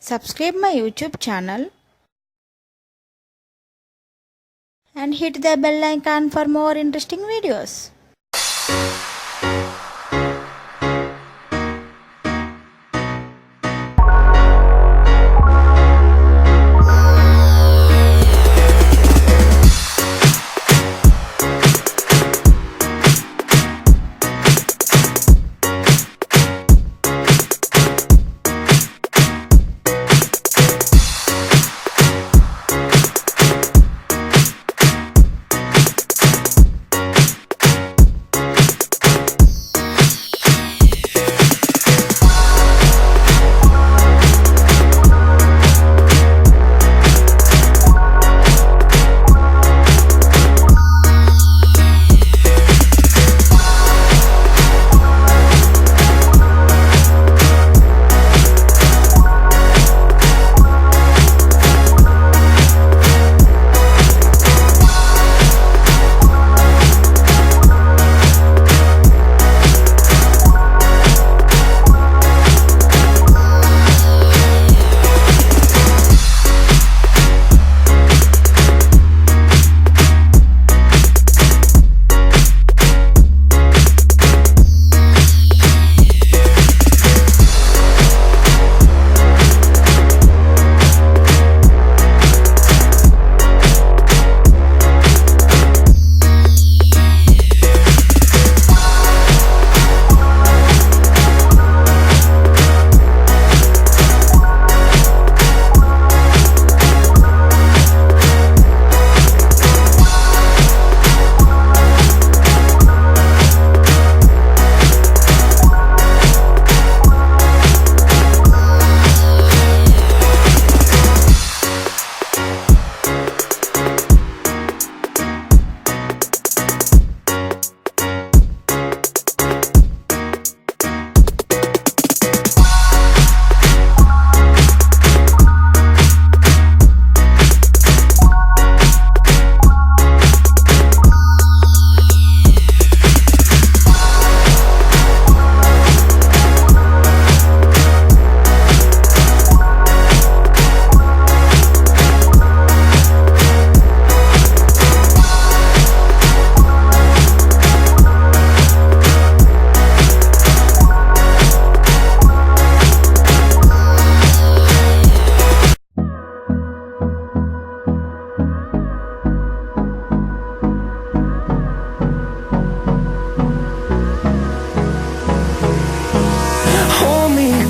Subscribe my YouTube channel and hit the bell icon for more interesting videos.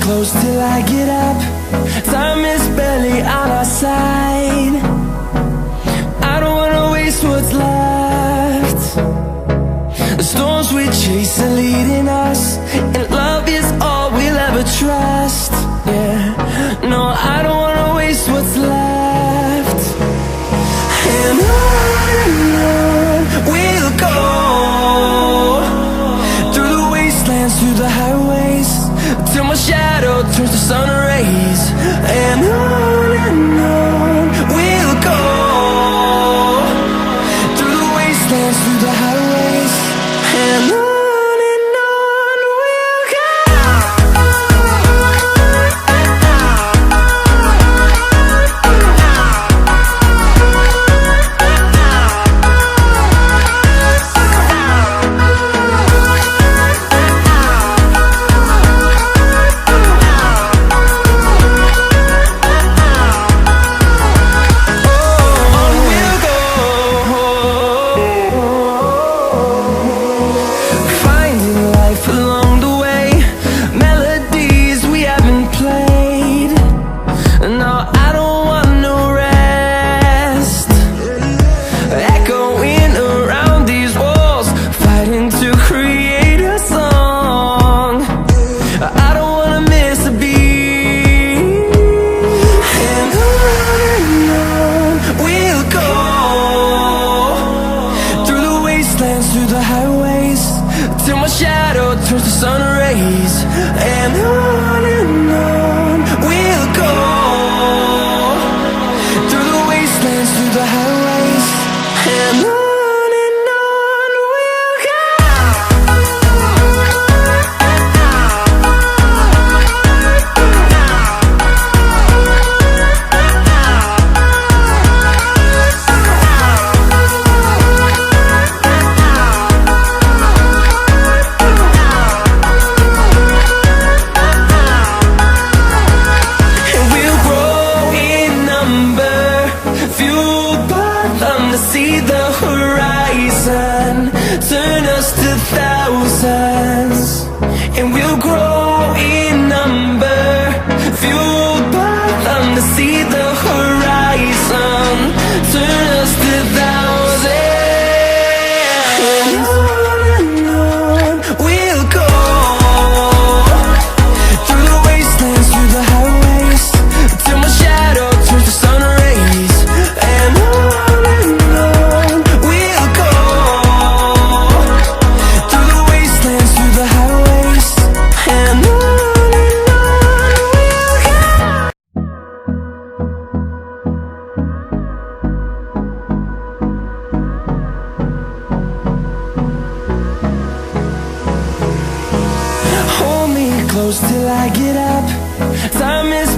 Close till I get up. Time is barely on our side. I don't wanna waste what's left. The storms we chase are leading us, and love is all we'll ever trust. Yeah, no, I don't wanna waste what's left. And on we'll go, through the wastelands, through the highways, till my shadow turns to sun rays. And on we'll go, through the wastelands, through the highways. And on we'll go. Through the highways, till my shadow turns to sun rays. And on we'll go, through the wastelands, through the highways. And on we'll go.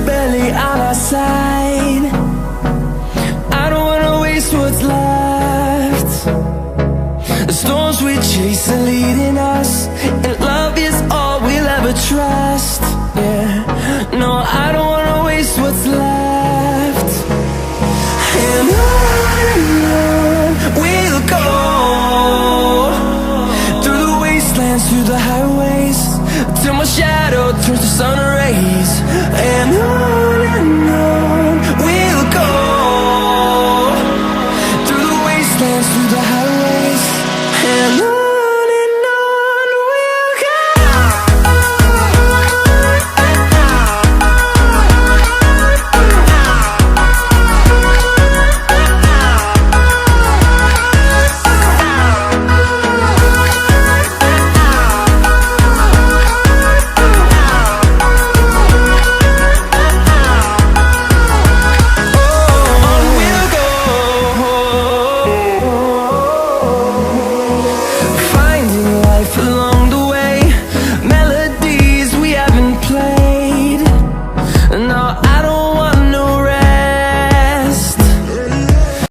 barely on our side. I don't wanna waste what's left. The storms we chase are leading us, and love is all we'll ever trust. Yeah, no, I don't wanna waste what's left. And on we'll go, through the wastelands, through the highways, till my shadow turns to sun rays.